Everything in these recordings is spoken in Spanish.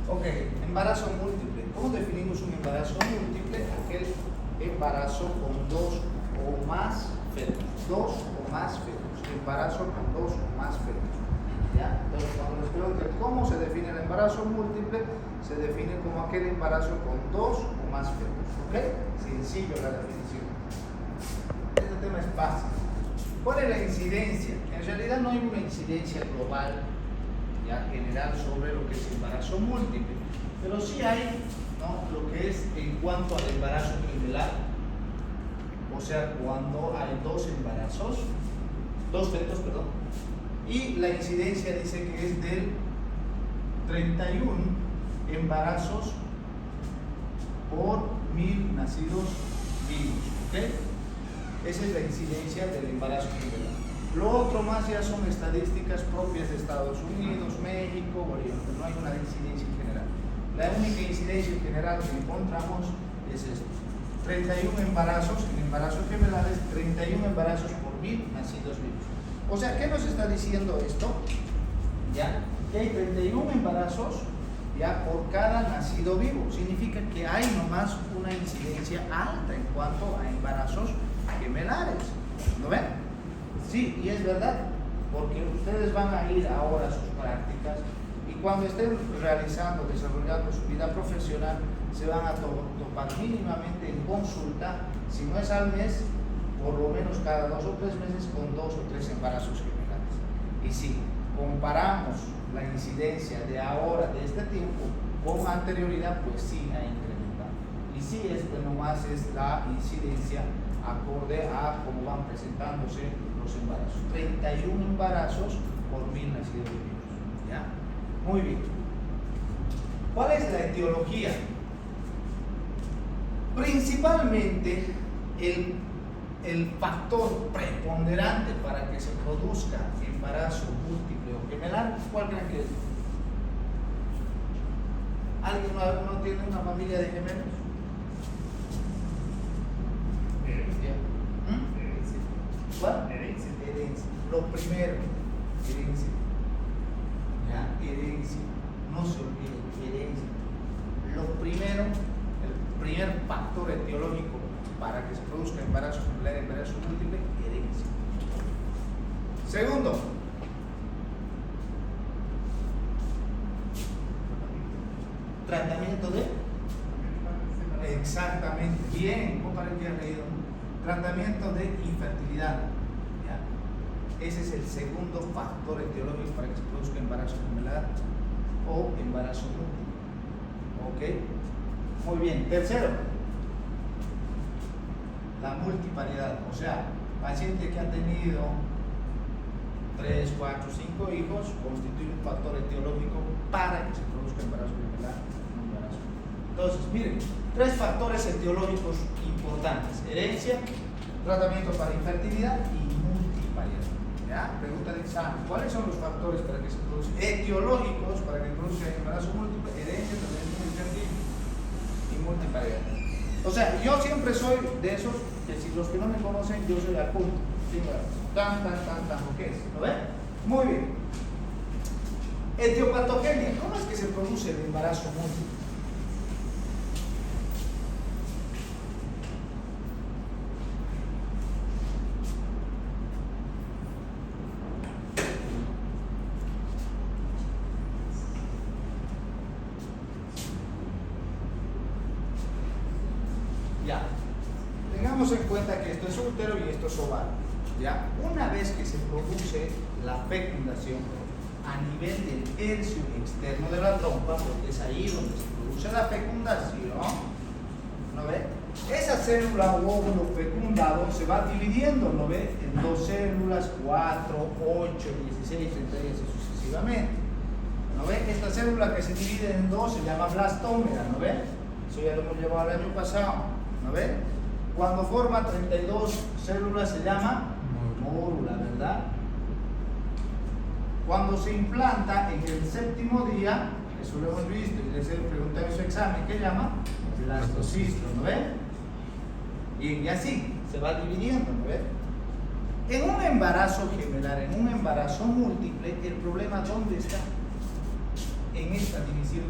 Ok, embarazo múltiple. ¿Cómo definimos un embarazo múltiple? Aquel embarazo con dos o más fetos. Dos o más fetos. Embarazo con dos o más fetos. ¿Ya? Entonces, cuando les pregunten cómo se define el embarazo múltiple, se define como aquel embarazo con dos o más fetos. ¿Ok? Sencillo la definición. Este tema es fácil. ¿Cuál es la incidencia? En realidad no hay una incidencia global, ya, general, sobre lo que es embarazo múltiple, pero sí hay, ¿no?, lo que es en cuanto al embarazo gemelar, o sea, cuando hay dos fetos, y la incidencia dice que es del 31 embarazos por 1000 nacidos vivos, ¿ok? Esa es la incidencia del embarazo gemelar. Lo otro más ya son estadísticas propias de Estados Unidos, México, Bolivia, pero no hay una incidencia en general. La única incidencia en general que encontramos es esto: 31 embarazos, en embarazos gemelares, 31 embarazos por 1000 nacidos vivos. O sea, ¿qué nos está diciendo esto? Ya, que hay 31 embarazos ya por cada nacido vivo. Significa que hay nomás una incidencia alta en cuanto a embarazos gemelares. ¿Lo ven? Sí, y es verdad, porque ustedes van a ir ahora a sus prácticas y cuando estén realizando, desarrollando su vida profesional, se van a topar mínimamente en consulta, si no es al mes, por lo menos cada 2 o 3 meses, con 2 o 3 embarazos gemelares. Y si comparamos la incidencia de ahora, de este tiempo, con anterioridad, pues sí ha incrementado. Y sí, nomás es la incidencia acorde a cómo van presentándose los embarazos. 31 embarazos por 1000 nacidos vivos. ¿Ya? Muy bien. ¿Cuál es la etiología? Principalmente el factor preponderante para que se produzca embarazo múltiple o gemelar, ¿cuál creen que es? ¿Alguien no tiene una familia de gemelos? ¿Cuál? Herencia. Lo primero, herencia. ¿Ya? Herencia. No se olviden, herencia. Lo primero, el primer factor etiológico para que se produzca embarazo gemelar, embarazo múltiple, herencia. Segundo, tratamiento de. Exactamente, bien, ¿cómo parece que has leído? Tratamiento de infertilidad. ¿Ya? Ese es el segundo factor etiológico para que se produzca embarazo gemelar o embarazo múltiple. ¿Ok? Muy bien. Tercero, la multiparidad. O sea, paciente que ha tenido 3, 4, 5 hijos constituye un factor etiológico para que se produzca embarazo gemelar o embarazo. Entonces, miren, 3 factores etiológicos importantes: herencia, tratamiento para infertilidad y multiparidad. ¿Ya? Pregunta de examen: ¿cuáles son los factores para que se produzca etiológicos para que se produzca embarazo múltiple? Herencia, tratamiento infertil y multiparidad. O sea, yo siempre soy de esos que, si los que no me conocen, yo soy al punto. ¿Sí? Tan, ¿qué es? ¿Lo ven? Muy bien. Etiopatogenia: ¿cómo es que se produce el embarazo múltiple? Ya, tengamos en cuenta que esto es útero y esto es ovario. Ya, una vez que se produce la fecundación a nivel del tercio externo de la trompa, porque es ahí donde se produce la fecundación, ¿no ve? Esa célula o óvulo fecundado se va dividiendo, ¿no ve?, en 2 células, 4, 8, 16, 30 y así sucesivamente. ¿No ve? Esta célula que se divide en 2 se llama blastómera, ¿no ve? Eso ya lo hemos llevado el año pasado. ¿No ven? Cuando forma 32 células se llama mórula, ¿verdad? Cuando se implanta en el 7º día, eso lo hemos visto y les he preguntado en su examen, ¿qué llama? Blastocisto, ¿no ven? Y así se va dividiendo, ¿no ven? En un embarazo gemelar, en un embarazo múltiple, el problema ¿dónde está? En esta división.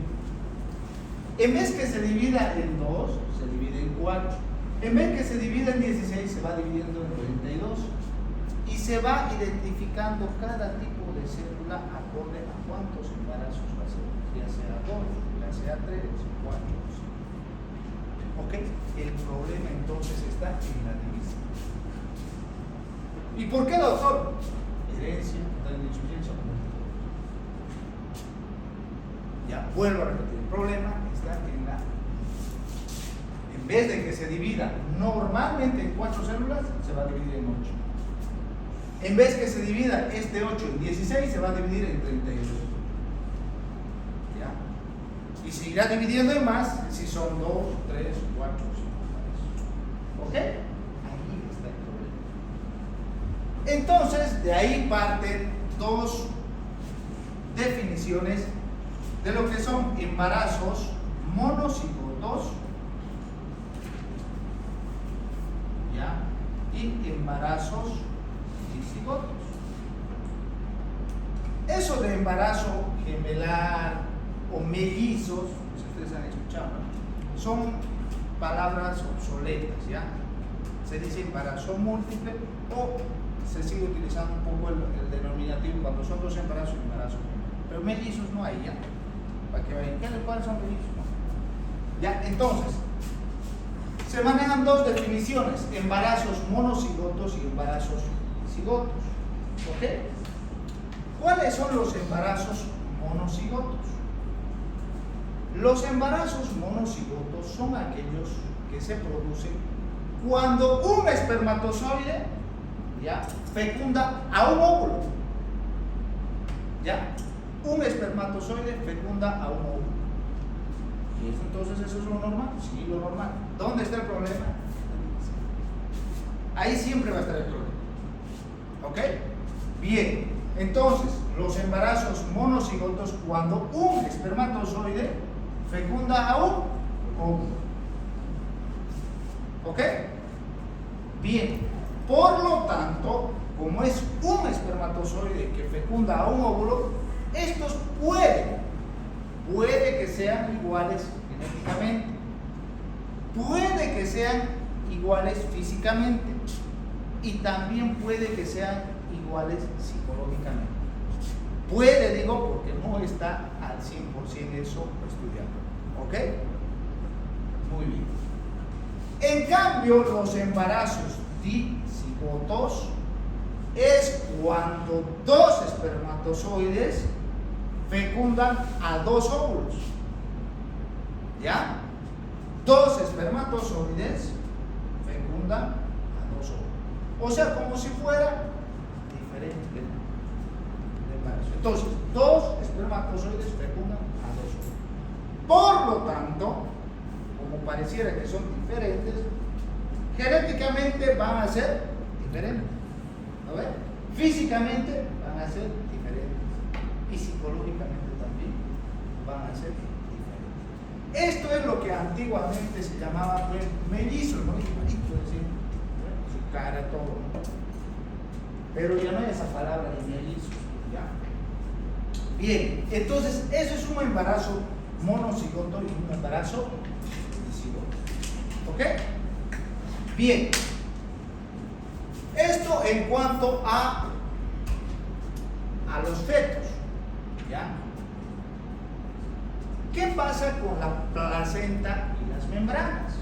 En vez que se divida en 2, se divide en 4. En vez que se divida en 16, se va dividiendo en 32. Y se va identificando cada tipo de célula acorde a cuántos embarazos va a ser, ya sea 2, ya sea 3, 4, 5. ¿Ok? El problema entonces está en la división. ¿Y por qué, doctor? Herencia, insuficiencia o múltiple. Ya, vuelvo a repetir, el problema está en la... En vez de que se divida normalmente en 4 células, se va a dividir en 8. En vez que se divida este 8 en 16, se va a dividir en 32. ¿Ya? Y se irá dividiendo en más si son 2, 3, 4, 5. ¿Ok? Ahí está el problema. Entonces, de ahí parten dos definiciones de lo que son embarazos monocigotos, ¿ya? Y embarazos dicigotos. Eso de embarazo gemelar o mellizos, si ustedes han escuchado, ¿no? Son palabras obsoletas, ¿ya? Se dice embarazo múltiple o se sigue utilizando un poco el denominativo cuando son 2 embarazos y embarazo gemelar. Pero mellizos no hay, ¿ya? Para que vayan, ¿cuáles son mellizos? ¿No? ¿Ya? Entonces, se manejan dos definiciones: embarazos monocigotos y embarazos cigotos. ¿Ok? ¿Cuáles son los embarazos monocigotos? Los embarazos monocigotos son aquellos que se producen cuando un espermatozoide, ¿ya?, fecunda a un óvulo. ¿Ya? Un espermatozoide fecunda a un óvulo. ¿Y eso, entonces eso es lo normal? Sí, lo normal. ¿Dónde está el problema? Ahí siempre va a estar el problema. ¿Ok? Bien, entonces, los embarazos monocigotos, cuando un espermatozoide fecunda a un óvulo. ¿Ok? Bien, por lo tanto, como es un espermatozoide que fecunda a un óvulo, estos puede que sean iguales genéticamente, puede que sean iguales físicamente y también puede que sean iguales psicológicamente. Puede, digo, porque no está al 100% eso estudiado. ¿Ok? Muy bien. En cambio, los embarazos dicigotos es cuando 2 espermatozoides fecundan a 2 óvulos. ¿Ya? 2 espermatozoides fecundan a 2 óvulos. O sea, como si fuera diferente de embarazo. Entonces, 2 espermatozoides fecundan a 2 óvulos. Por lo tanto, como pareciera que son diferentes, genéticamente van a ser diferentes. ¿No ven? Físicamente van a ser diferentes. Y psicológicamente también van a ser diferentes. Esto es lo que antiguamente se llamaba, pues, mellizos, ¿no? Igualito, es decir, su cara, todo, ¿no? Pero ya no hay esa palabra de mellizos, ¿ya? Bien, entonces eso es un embarazo monocigoto y un embarazo dicigoto. ¿Ok? Bien. Esto en cuanto a los fetos, ¿ya? ¿Qué pasa con la placenta y las membranas?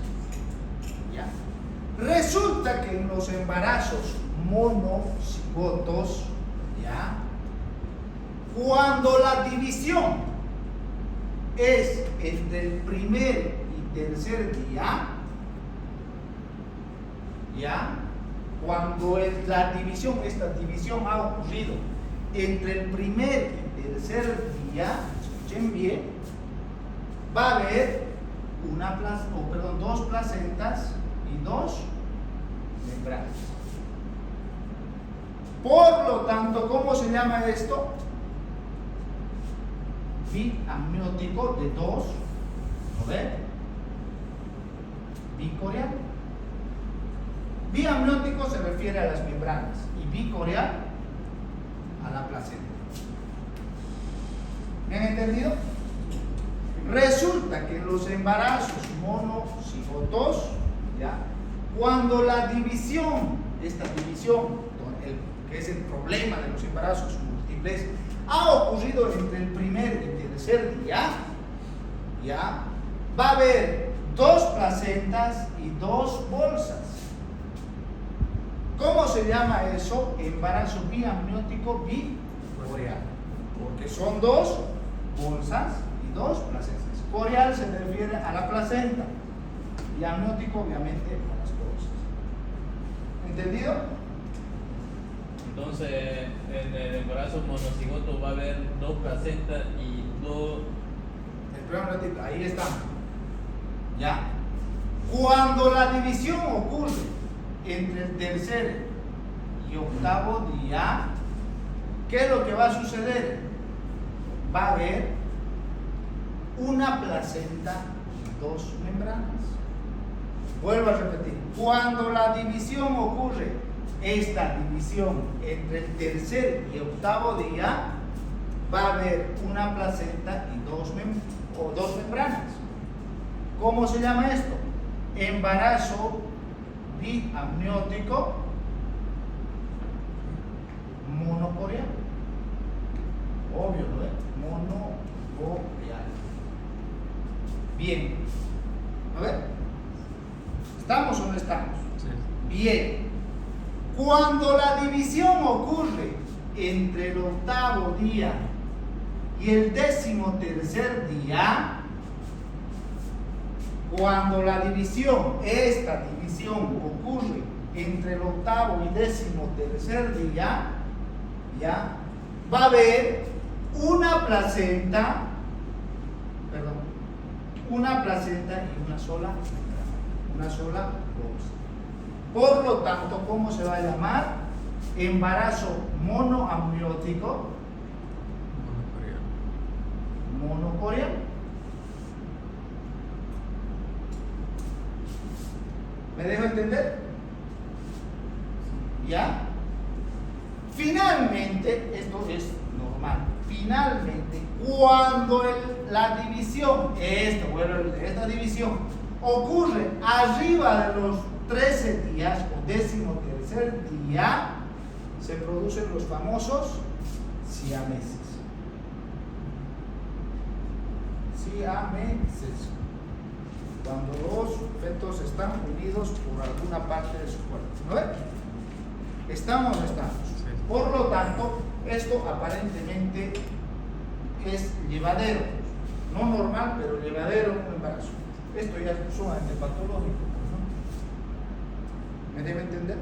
¿Ya? Resulta que en los embarazos monocigotos, ¿ya?, cuando la división es entre el primer y tercer día, ¿ya?, cuando esta división ha ocurrido entre el primer y tercer día, escuchen bien, va a haber dos placentas y 2 membranas. Por lo tanto, ¿cómo se llama esto? Biamniótico de 2, ¿no ven? Bicoreal. Biamniótico se refiere a las membranas y bicoreal a la placenta. ¿Me han entendido? Resulta que en los embarazos monocigotos, ¿ya? Cuando la división, esta división, que es el problema de los embarazos múltiples, ha ocurrido entre el primer y tercer día, ¿ya? Va a haber 2 placentas y 2 bolsas. ¿Cómo se llama eso? Embarazo biamniótico bicoreal. Porque son 2 bolsas y 2 placentas. Coreal se refiere a la placenta y amniótico obviamente a las bolsas. ¿Entendido? Entonces, en el embarazo monocigoto va a haber 2 placentas y 2... Espera un ratito, ahí estamos. Ya. Cuando la división ocurre entre el tercer y octavo día, ¿qué es lo que va a suceder? Va a haber una placenta y 2 membranas. Vuelvo a repetir. Cuando la división ocurre, esta división entre el tercer y octavo día, va a haber una placenta y 2 membranas. ¿Cómo se llama esto? Embarazo biamniótico monocoreal. Obvio, ¿no es? Monocoreal. Bien. A ver. ¿Estamos o no estamos? Sí. Bien. Cuando la división ocurre entre el octavo día y el 13º día, cuando la división, esta división ocurre entre el octavo y 13º día, ya va a haber una placenta y una sola bolsa. Por lo tanto, ¿cómo se va a llamar? Embarazo monoamniótico monocoreal. ¿Me dejo entender? ¿Ya? Finalmente, esto es normal. Finalmente, cuando la división, esta división ocurre arriba de los 13 días o 13º día, se producen los famosos siameses. Siameses. Cuando los fetos están unidos por alguna parte de su cuerpo. ¿No ven? ¿Estamos o no estamos? Sí. Por lo tanto, esto aparentemente es llevadero. No normal, pero llevadero un embarazo. Esto ya es sumamente patológico, ¿no? ¿Me debe entender?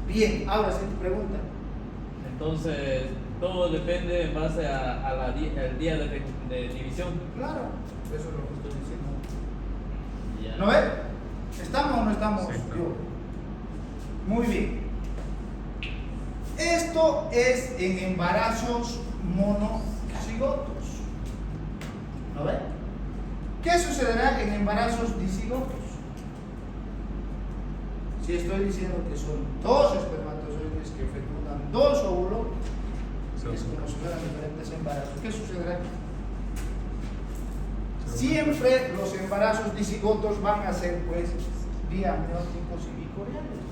Bien, ahora sí tu pregunta. Entonces, todo depende en base al día de división. Claro, eso es lo que estoy diciendo. Ya. ¿No ves? ¿Estamos o no estamos? Sí, está. Muy bien. Esto es en embarazos monocigotos. ¿No ves? ¿Qué sucederá en embarazos disigotos? Si estoy diciendo que son 2 espermatozoides que fecundan 2 óvulos, es como si fueran diferentes embarazos. ¿Qué sucederá? Siempre los embarazos disigotos van a ser pues biamnióticos y bicoreales.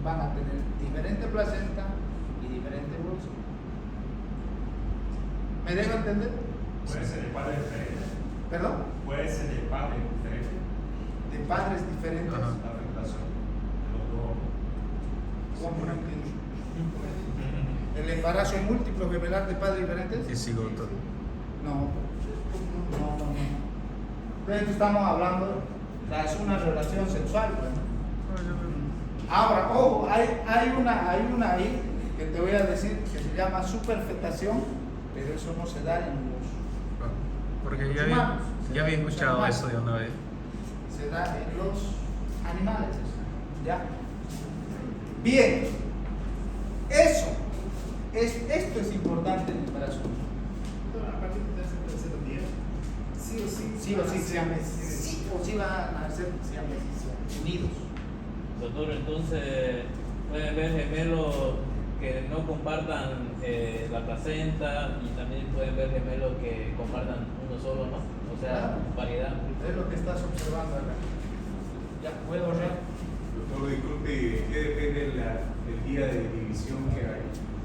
Van a tener diferente placenta y diferente bolsa. ¿Me dejo entender? Puede ser de padres diferentes. ¿Perdón? Puede ser de padres diferentes. De padres diferentes. Ajá. La fecundación de los dos. ¿Cómo no entiendo? ¿El embarazo múltiplo gemelar de padres diferentes? Disigoto. No. Entonces estamos hablando, es una relación sexual, pues, ¿no? Ahora, ojo, hay una ahí que te voy a decir que se llama superfetación, pero eso no se da en los Porque humanos. ya había escuchado Los eso de una vez. se da en los animales, ¿ya? Bien, esto es importante en el embarazo. A partir del tercer día, sí o sí siameses. Sí o sí van a nacer siameses, unidos. Doctor, entonces pueden ver gemelos que no compartan la placenta, y también pueden ver gemelos que compartan uno solo, ¿no? O sea, variedad. Es lo que estás observando acá. Ya puedo ver. Doctor, disculpe, ¿qué depende del día de división que hay?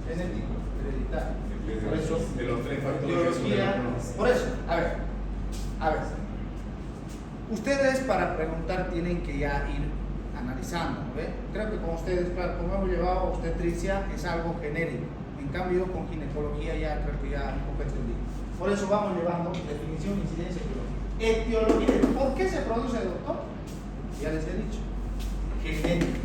Genético, hereditario. Por eso, de los tres factores. Biología. Por eso, a ver. Ustedes para preguntar tienen que ya ir analizando, ¿ve? Creo que con ustedes, claro, como hemos llevado obstetricia, es algo genérico. En cambio, con ginecología ya creo que ya un poco entendido. Por eso vamos llevando definición, incidencia, etiología. Etiología. ¿Por qué se produce, doctor? Ya les he dicho. Genético.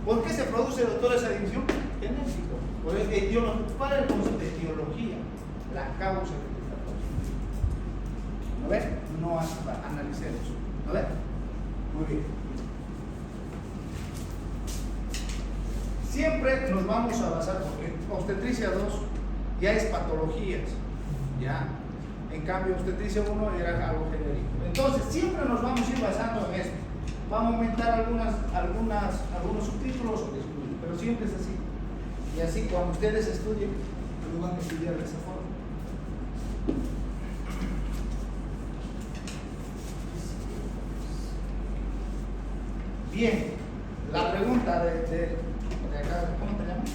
¿Por qué se produce, doctor, esa división? Genético. ¿Cuál es el concepto de etiología? La causa de esta causa. ¿No ven? No analicemos. ¿No ven? Muy bien. Siempre nos vamos a basar, porque obstetricia 2 ya es patologías, ¿ya? En cambio, obstetricia 1 era algo genérico. Entonces, siempre nos vamos a ir basando en esto. Vamos a aumentar algunos subtítulos o excluir, pero siempre es así. Y así, cuando ustedes estudien, lo van a estudiar de esa forma. Bien, la pregunta de acá, ¿cómo te llamas?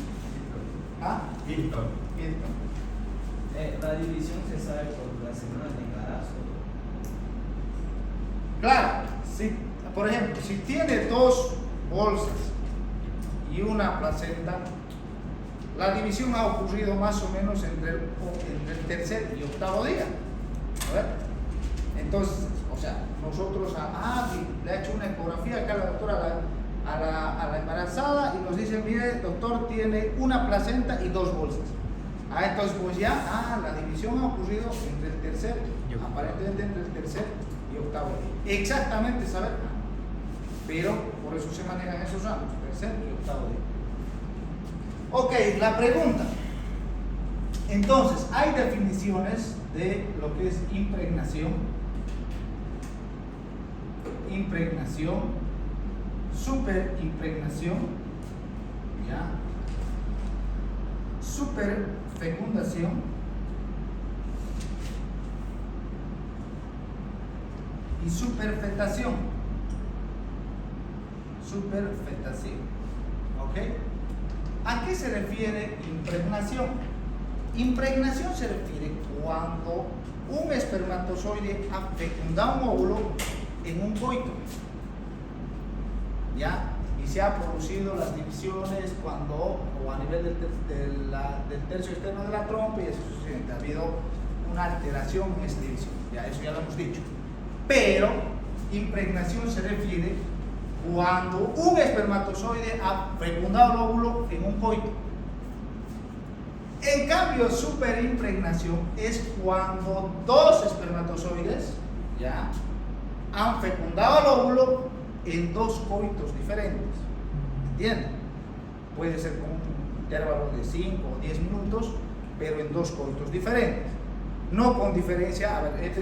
¿Ah? Hilton. La división se sabe por las semanas de embarazo. Claro, si, por ejemplo, si tiene 2 bolsas y una placenta, la división ha ocurrido más o menos entre el tercer y octavo día. A ver. Entonces, o sea, nosotros le ha hecho una ecografía acá la doctora a la embarazada y nos dice, mire, doctor, tiene una placenta y 2 bolsas. Entonces pues ya, la división ha ocurrido entre el tercer, aparentemente entre el tercer y octavo día. Exactamente, ¿saben? Pero por eso se manejan esos rangos, tercer y octavo día. Ok, la pregunta. Entonces, hay definiciones de lo que es impregnación, superimpregnación, ¿ya? Superfecundación y superfetación. ¿Ok? ¿A qué se refiere impregnación? Impregnación se refiere cuando un espermatozoide ha fecundado un óvulo en un coito, ¿ya? Y se ha producido las divisiones cuando, o a nivel del tercio externo de la trompa, y eso sucede, ha habido una alteración en esa división, ya eso ya lo hemos dicho. Pero impregnación se refiere cuando un espermatozoide ha fecundado el óvulo en un coito. En cambio, superimpregnación es cuando 2 espermatozoides ya han fecundado el óvulo en 2 coitos diferentes. ¿Entienden? Puede ser con un intervalo de 5 o 10 minutos, pero en 2 coitos diferentes. No con diferencia, a ver,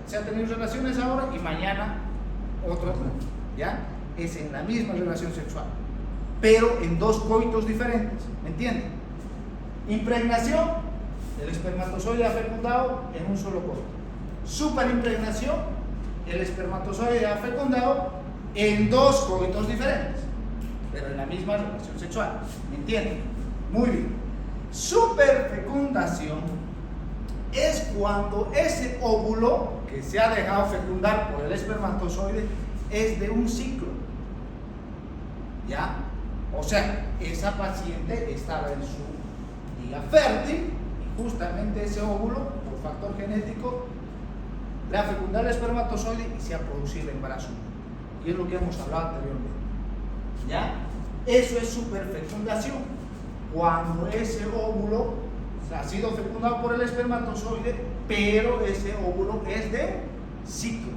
se han tenido relaciones ahora y mañana otro, ¿ya? Es en la misma relación sexual, pero en 2 coitos diferentes. ¿Me entienden? Impregnación, el espermatozoide ha fecundado en un solo coito. Superimpregnación, el espermatozoide ha fecundado en 2 coitos diferentes, pero en la misma relación sexual. ¿Me entienden? Muy bien. Superfecundación es cuando ese óvulo que se ha dejado fecundar por el espermatozoide es de un ciclo, ¿ya? O sea, esa paciente estaba en su día fértil y justamente ese óvulo, por factor genético, le ha fecundado el espermatozoide y se ha producido el embarazo. Y es lo que hemos hablado anteriormente, ¿ya? Eso es superfecundación, cuando ese óvulo ha sido fecundado por el espermatozoide, pero ese óvulo es de ciclo.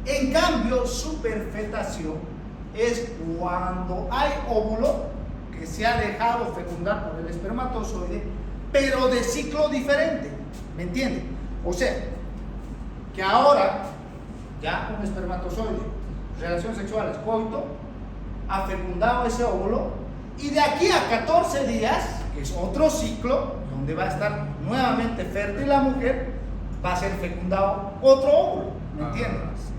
En cambio, superfetación es cuando hay óvulo que se ha dejado fecundar por el espermatozoide, pero de ciclo diferente. ¿Me entienden? O sea, que ahora ya un espermatozoide, relaciones sexuales, coito, ha fecundado ese óvulo, Y de aquí a 14 días, que es otro ciclo, donde va a estar nuevamente fértil la mujer, va a ser fecundado otro óvulo. ¿Me entiendes?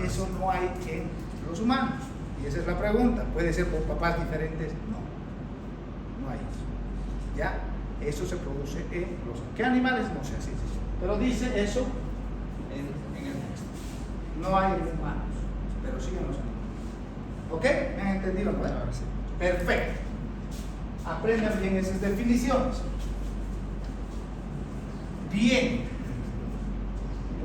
Eso no hay en los humanos. Y esa es la pregunta. ¿Puede ser por papás diferentes? No. No hay eso. ¿Ya? Eso se produce en los... ¿Qué animales? No sé, así. Pero dice eso en el texto. No hay en humanos, pero sí en los animales. ¿Ok? ¿Me han entendido? ¿No? Sí. Perfecto. Aprendan bien esas definiciones. Bien.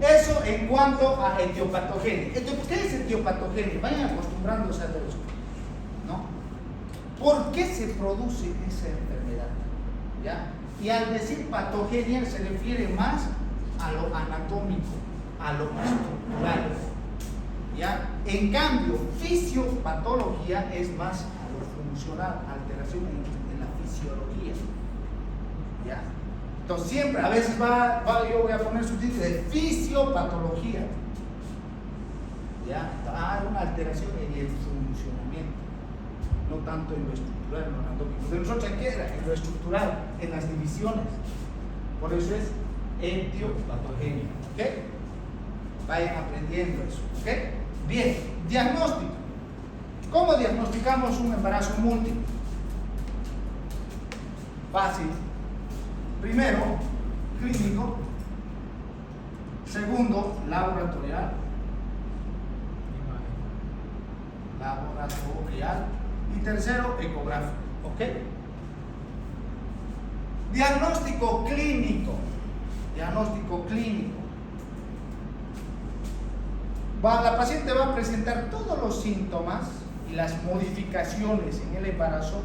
Eso en cuanto a etiopatogenia. ¿Qué es etiopatogenia? Vayan acostumbrándose a todo eso. ¿No? ¿Por qué se produce esa enfermedad? ¿Ya? Y al decir patogenia se refiere más a lo anatómico, a lo estructural. ¿Ya? En cambio, fisiopatología es más a lo funcional, alteración en la fisiología. ¿Ya? Entonces siempre, a veces yo voy a poner subtítulos de fisiopatología. ¿Ya? Hay una alteración en el funcionamiento, no tanto en lo estructural, en lo anatómico. De nosotros aquí era en lo estructural, en las divisiones. Por eso es etiopatogenia. ¿Ok? Vayan aprendiendo eso. ¿Ok? Bien, diagnóstico. ¿Cómo diagnosticamos un embarazo múltiple? Fácil. Primero, clínico. Segundo, laboratorial. Y tercero, ecográfico. ¿Ok? Diagnóstico clínico. Diagnóstico clínico. La paciente va a presentar todos los síntomas y las modificaciones en el embarazo,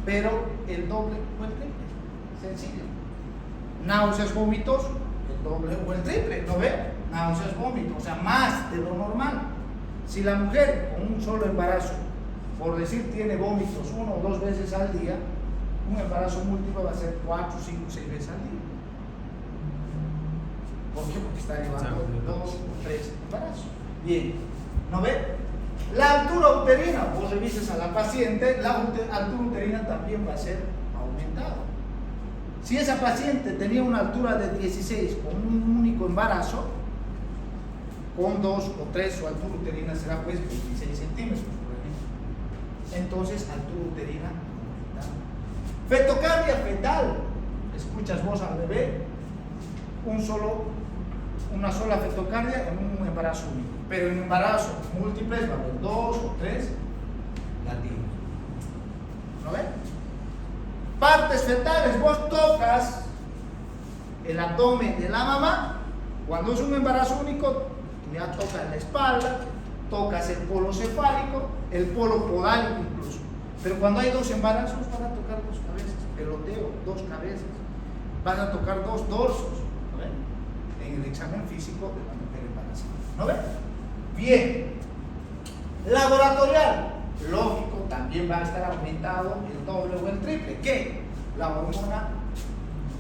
pero el doble o el triple. Sencillo. Náuseas, vómitos, el doble o el triple. ¿No ve? Náuseas, vómitos, o sea, más de lo normal. Si la mujer con un solo embarazo, por decir, tiene vómitos 1 o 2 veces al día, un embarazo múltiple va a ser 4, 5, 6 veces al día. ¿Por qué? Porque está llevando 2 o 3 embarazos. Bien, ¿no ve? La altura uterina, vos revisas a la paciente, la altura uterina también va a ser aumentada. Si esa paciente tenía una altura de 16 con un único embarazo, con 2 o 3 su altura uterina será pues 26 centímetros, por ejemplo. Entonces, altura uterina aumentada. Fetocardia fetal. Escuchas vos al bebé, una sola fetocardia en un embarazo único. Pero en embarazo múltiples va a haber 2 o 3 latidos. ¿No ven? Partes fetales, vos tocas el abdomen de la mamá. Cuando es un embarazo único, ya tocas la espalda, tocas el polo cefálico, el polo podal incluso. Pero cuando hay 2 embarazos, van a tocar 2 cabezas, peloteo, 2 cabezas, van a tocar 2 dorsos, ¿no ven? En el examen físico de la mujer embarazada. ¿No ven? Bien. Laboratorial, lógico, también va a estar aumentado el doble o el triple. ¿Qué? La hormona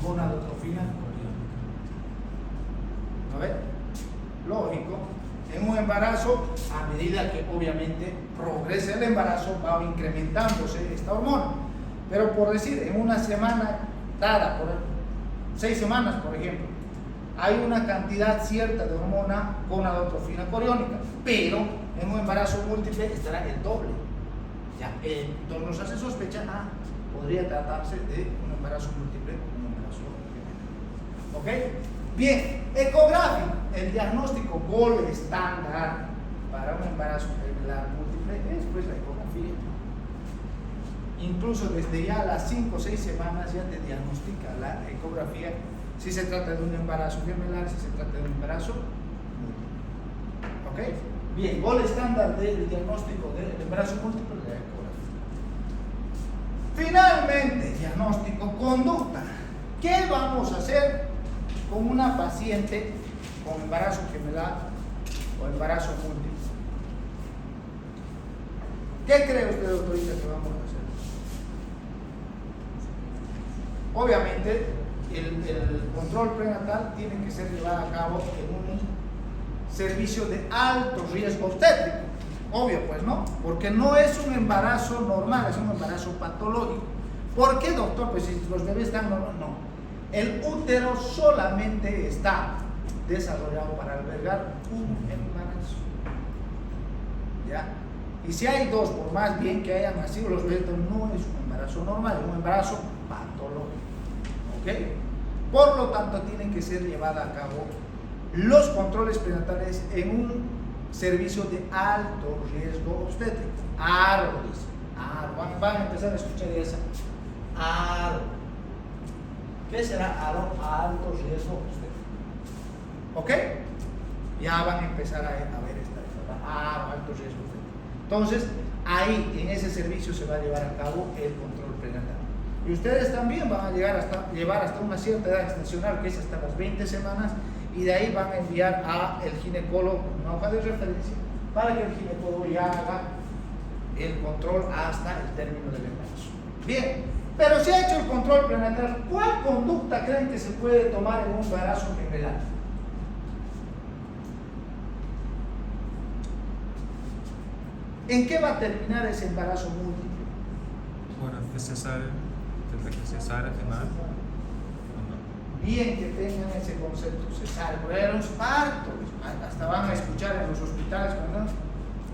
gonadotrofina coriónica. ¿No ven? Lógico. En un embarazo, a medida que obviamente progresa el embarazo, va incrementándose esta hormona. Pero por decir, en una semana dada, por 6 semanas, por ejemplo, hay una cantidad cierta de hormona gonadotrofina coriónica, pero en un embarazo múltiple estará el doble. Ya, entonces nos hace sospechar, podría tratarse de un embarazo múltiple o un embarazo gemelo. ¿Ok? Bien, ecográfico, el diagnóstico gold estándar para un embarazo gemelar múltiple es pues la ecografía. Incluso desde ya las 5 o 6 semanas ya te diagnostica la ecografía si se trata de un embarazo gemelar, si se trata de un embarazo múltiple. ¿Ok? Bien, gold estándar del diagnóstico del embarazo múltiple de la ecografía. Finalmente, diagnóstico conducta. ¿Qué vamos a hacer con una paciente con embarazo gemelar o embarazo múltiple? ¿Qué cree usted, doctorita, que vamos a hacer? Obviamente, el control prenatal tiene que ser llevado a cabo en un servicio de alto riesgo obstétrico. Obvio, pues no, porque no es un embarazo normal, es un embarazo patológico. ¿Por qué, doctor? Pues si los bebés están normales, no. El útero solamente está desarrollado para albergar un embarazo. ¿Ya? Y si hay dos, por más bien que hayan nacido los bebés, no es un embarazo normal, es un embarazo patológico. ¿Ok? Por lo tanto, tienen que ser llevados a cabo los controles prenatales en un servicio de alto riesgo obstétrico. ARO, dice. ARO. Van a empezar a escuchar esa. ARO. ¿Qué será ARO? Alto riesgo obstétrico. ¿Ok? Ya van a empezar a ver esta. ARO, alto riesgo obstétrico. Entonces, ahí, en ese servicio se va a llevar a cabo el control prenatal. Y ustedes también van a llevar hasta una cierta edad gestacional, que es hasta las 20 semanas, y de ahí van a enviar al ginecólogo una hoja de referencia para que el ginecólogo ya haga el control hasta el término del embarazo. Bien, pero si ha hecho el control prenatal, ¿cuál conducta creen que se puede tomar en un embarazo gemelar? ¿En qué va a terminar ese embarazo múltiple? Bueno, cesárea, desde que cesárea final. Bien que tengan ese concepto cesárea, porque eran los partos, hasta van a escuchar en los hospitales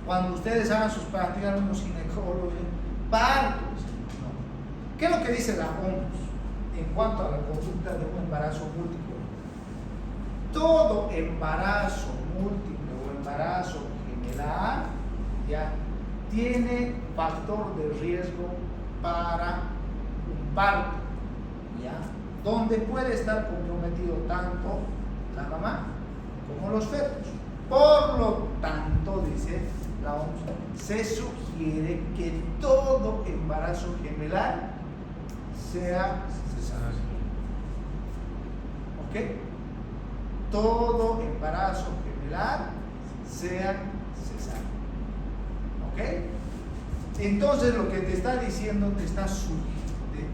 cuando ustedes hagan sus prácticas, unos ginecólogos, partos. No. ¿Qué es lo que dice la OMS en cuanto a la conducta de un embarazo múltiple? Todo embarazo múltiple o embarazo gemelar ya tiene factor de riesgo para un parto, ya, donde puede estar comprometido tanto la mamá como los fetos. Por lo tanto, dice la OMS, se sugiere que todo embarazo gemelar sea cesárea. ¿Ok? Todo embarazo gemelar sea cesárea. ¿Ok? Entonces lo que te está diciendo,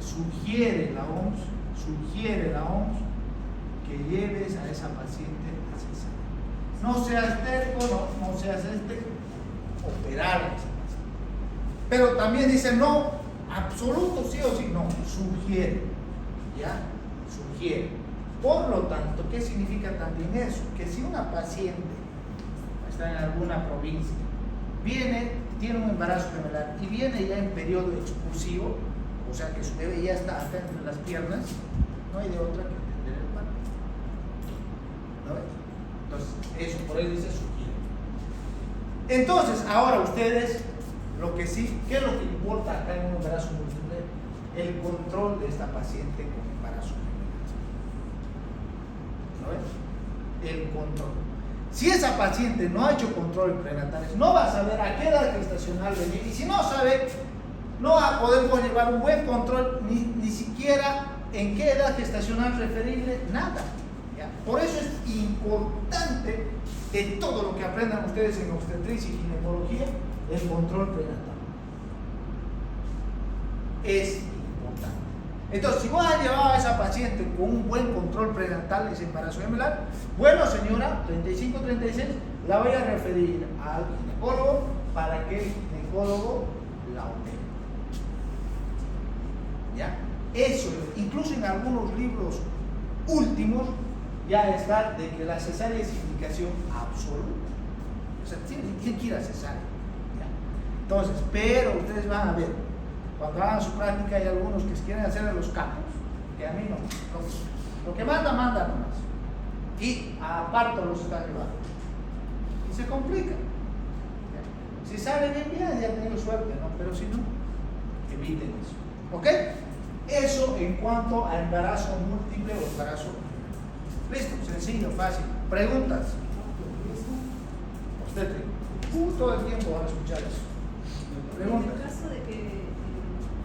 sugiere la OMS que lleves a esa paciente a cesárea. No seas terco, no seas operar a esa paciente. Pero también dice no, absoluto sí o sí, no, sugiere. ¿Ya? Sugiere. Por lo tanto, ¿qué significa también eso? Que si una paciente está en alguna provincia, tiene un embarazo gemelar y viene ya en periodo expulsivo, o sea que su bebé ya está acá entre las piernas, no hay de otra que entender el parto. ¿No ves? Entonces, eso por ahí dice sugiere. Entonces, ahora ustedes, ¿qué es lo que importa acá en un embarazo múltiple? El control de esta paciente con embarazo gemelar. ¿No ves? El control. Si esa paciente no ha hecho controles prenatales, no va a saber a qué edad gestacional venir, y si no sabe, no va a poder llevar un buen control, ni siquiera en qué edad gestacional referirle, nada. ¿Ya? Por eso es importante de todo lo que aprendan ustedes en obstetricia y ginecología, el control prenatal. Es importante. Entonces, si vos has llevado a esa paciente con un buen control prenatal de ese embarazo gemelar, bueno señora, 35-36, la voy a referir al ginecólogo para que el ginecólogo la opere. ¿Ya? Eso, incluso en algunos libros últimos, ya está de que la cesárea es indicación absoluta. O sea, tiene que ir a cesárea. ¿Ya? Entonces, pero ustedes van a ver, cuando hagan su práctica hay algunos que quieren hacer a los capos, que a mí no. Lo que manda nomás. Y aparto los están llevando. Y se complica. ¿Ya? Si sale bien, ya han tenido suerte, ¿no? Pero si no, eviten eso. ¿Ok? Eso en cuanto a embarazo múltiple o embarazo. Listo, sencillo, fácil. Preguntas. Usted todo el tiempo van a escuchar eso. Preguntas. En el caso de que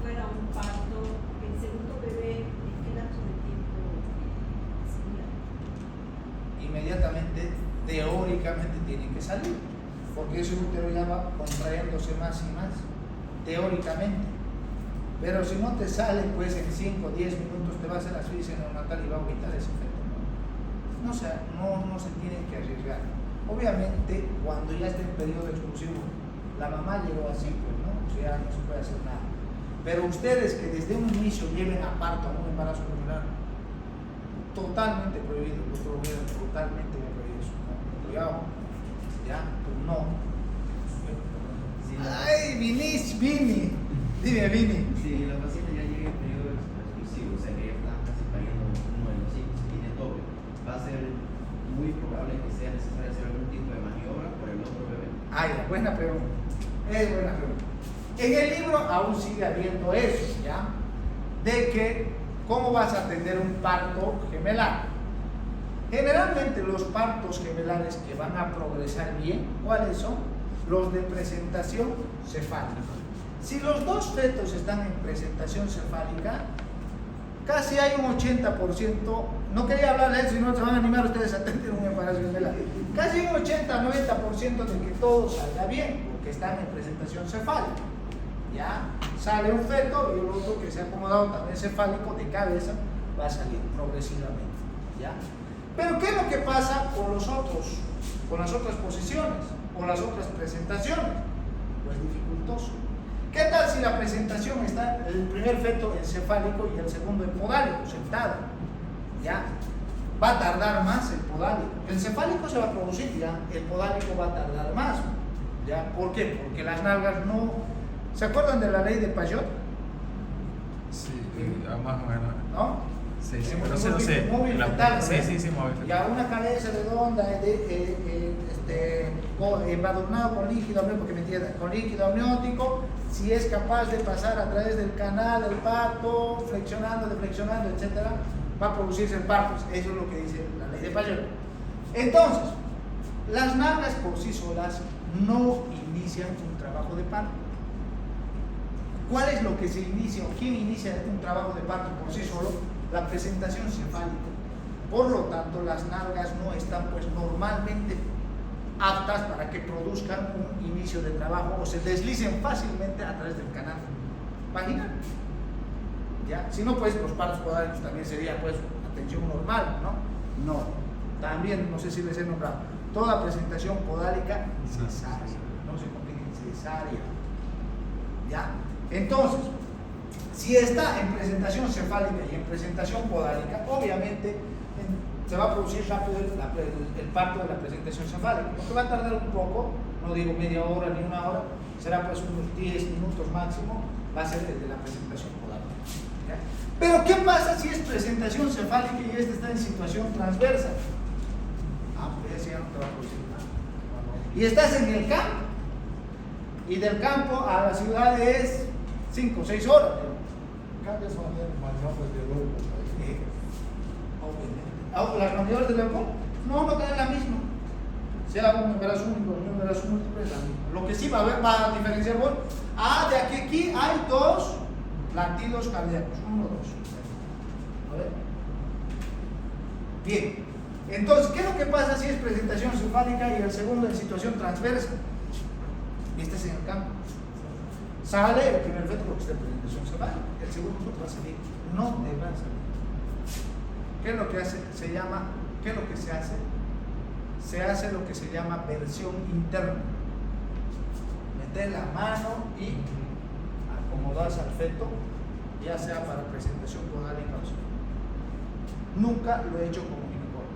fuera un parto, el segundo bebé, ¿en qué lapso de tiempo sería? Inmediatamente, teóricamente, tiene que salir, porque ese útero ya va contrayéndose más y más, teóricamente. Pero si no te sale, pues en 5 o 10 minutos te va a hacer asfixia neonatal y va a quitar ese efecto. No se tienen que arriesgar. Obviamente, cuando ya esté en periodo exclusivo la mamá llegó así, pues, ¿no? O sea, no se puede hacer nada. Pero ustedes que desde un inicio lleven a parto a un embarazo gemelar, totalmente prohibido, nuestro gobierno totalmente prohibido eso. ¿No? Cuidado, ya, pues no. Sí, Ay, Vini, dime, Vini. Si la paciente ya llega en periodo exclusivo, o sea que ya está casi pariendo uno de los hijos, tiene doble, va a ser muy probable que sea necesario hacer algún tipo de maniobra por el otro bebé. Ay, buena pregunta. Es buena pregunta. En el libro aún sigue habiendo eso, ¿ya? De que, ¿cómo vas a atender un parto gemelar? Generalmente los partos gemelares que van a progresar bien, ¿cuáles son? Los de presentación cefálica. Si los dos fetos están en presentación cefálica, casi hay un 80%, no quería hablar de eso, sino se van a animar ustedes a atender un embarazo gemelar. Casi un 80-90% de que todo salga bien, porque están en presentación cefálica. Ya sale un feto y el otro que se ha acomodado también cefálico de cabeza va a salir progresivamente. ¿Ya? Pero ¿qué es lo que pasa con las otras posiciones, con las otras presentaciones? Pues dificultoso. ¿Qué tal si la presentación está el primer feto encefálico y el segundo en podálico, sentado? ¿Ya? Va a tardar más el podálico. El cefálico se va a producir ya, el podálico va a tardar más. ¿Ya? ¿Por qué? Porque las nalgas no... ¿Se acuerdan de la ley de Pajot? Sí, más o menos. ¿No? Sí, sí, Hemos pero sí, no visto sé. móvil La- fetal, sí, ¿ves? sí, sí, móvil Ya fetal. una cabeza redonda, embadurnado con líquido amniótico, porque me entiendan, con líquido amniótico, si es capaz de pasar a través del canal del parto, flexionando, deflexionando, etc., va a producirse el parto. Eso es lo que dice la ley de Pajot. Entonces, las nalgas por sí solas no inician un trabajo de parto. ¿Cuál es lo que se inicia o quién inicia un trabajo de parto por sí solo? La presentación cefálica. Por lo tanto, las nalgas no están pues normalmente aptas para que produzcan un inicio de trabajo o se deslicen fácilmente a través del canal vaginal. ¿Ya? Si no, pues los partos podálicos también sería pues atención normal, ¿no? No. También, no sé si les he nombrado, toda presentación podálica cesárea. No se compliquen, cesárea. ¿Ya? Entonces, si está en presentación cefálica y en presentación podálica, obviamente se va a producir rápido el parto de la presentación cefálica, porque va a tardar un poco, no digo media hora ni una hora, será pues unos 10 minutos máximo, va a ser el de la presentación podálica. ¿Ya? Pero ¿qué pasa si es presentación cefálica y esta está en situación transversa? Pues ya no te va a producir nada. Y estás en el campo, y del campo a la ciudad es 5 o 6 horas. Cambias maniobras biológicas. ¿Las maniobras del alcohol? No, no queda la misma. Sea un embarazo único o un embarazo múltiple, es la misma. Lo que sí va a diferenciar, bueno, de aquí hay 2 latidos cardíacos, 1 o 2. A ver. Bien. Entonces, ¿qué es lo que pasa si es presentación cefálica y el segundo en situación transversa? Este es en el campo. Sale el primer feto porque está en presentación cefálica, el segundo no va a salir, no te va a salir. ¿Qué es lo que hace? ¿Qué es lo que se hace? Se hace lo que se llama versión interna. Meter la mano y acomodas al feto, ya sea para presentación podálica o no. Nunca lo he hecho como ginecólogo,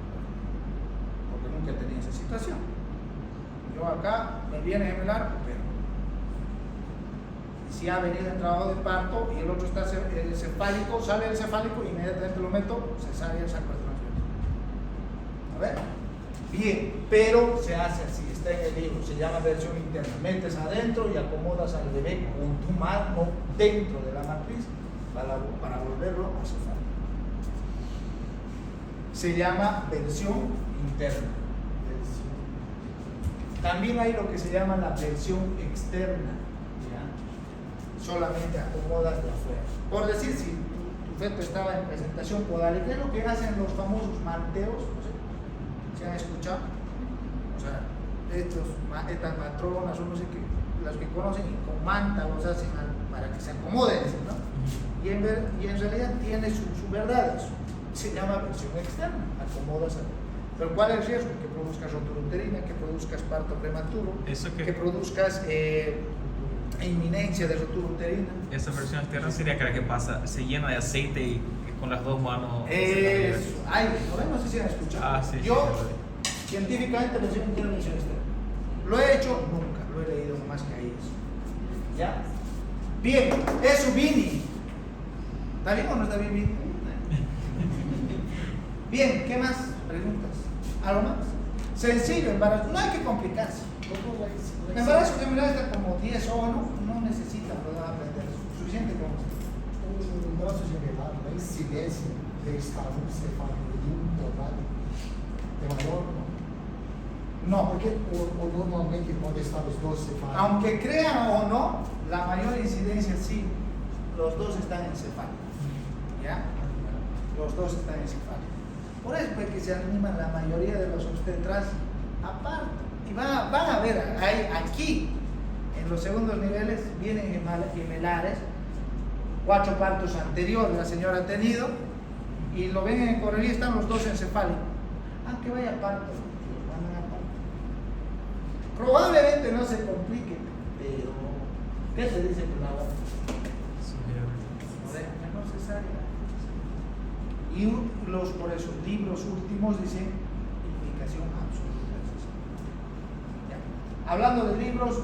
porque nunca he tenido esa situación. Yo acá me viene gemelar, pero si ha venido en trabajo de parto y el otro está cefálico, sale el cefálico y inmediatamente lo meto, cesárea, saco el transverso. A ver, bien, pero se hace así, está en el libro, se llama versión interna. Metes adentro y acomodas al bebé con tu mano dentro de la matriz para volverlo a cefálico. Se llama versión interna. También hay lo que se llama la versión externa. Solamente acomodas de afuera. Por decir, si tu feto estaba en presentación podálica, es lo que hacen los famosos manteos, no sé, ¿se han escuchado? O sea, estas matronas o no sé qué, las que conocen y con manta los hacen para que se acomoden, ¿no? Y en realidad tiene su verdad eso. Se llama versión externa, acomodas. Pero ¿cuál es el riesgo? Que produzcas rotura uterina, que produzcas parto prematuro, Eso que que produzcas inminencia de rotura uterina. esa versión externa sería que la que pasa, se llena de aceite y con las dos manos. No sé si han escuchado. Ah, sí, Yo, sí, científicamente, versión interna y versión externa. ¿Lo he hecho? Nunca. Lo he leído nomás que ahí eso. ¿Ya? Bien, eso Vini. ¿Está bien o no está bien Vini? Bien, ¿qué más? Preguntas. ¿Algo más? Sencillo, embarazo. No hay que complicarse. El embarazo general está como 10 o no necesita aprender. Suficiente con esto. O embaraço gemelar, a incidência de estar cefálico de total é maior, não? No, Porque normalmente quando estão os dois cefálicos, aunque crean o no, la mayor incidencia sí, los dos están encefálicos. ¿Ya? Los dos están encefálicos. Por eso es que se animan la mayoría de los obstetras aparte. Y van a ver, aquí, en los segundos niveles, vienen gemelares, 4 partos anteriores la señora ha tenido, y lo ven en ecografía, están los dos encefálicos. Aunque vaya a parto, los mandan a parto. Probablemente no se complique, pero ¿qué se dice por la hora? Mejor cesárea. Y por eso, libros últimos dicen indicación absoluta de cesárea. ¿Ya? Hablando de libros,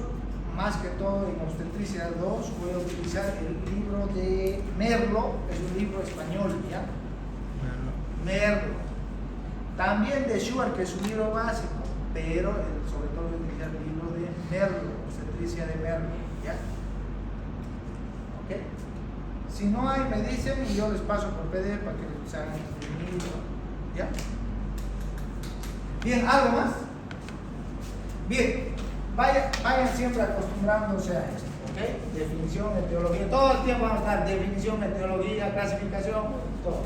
más que todo en obstetricia 2, voy a utilizar el libro de Merlo, es un libro español, ¿ya? Merlo. También de Schubert, que es un libro básico, pero sobre todo voy a utilizar el libro de Merlo, obstetricia de Merlo, ¿ya? ¿Ok? Si no hay, me dicen y yo les paso por PDF para que se hagan imprimir, ¿ya? Bien, ¿algo más? Bien, vayan siempre acostumbrándose a esto, ¿ok? Definición, etiología, todo el tiempo vamos a estar definición, etiología, clasificación, todo.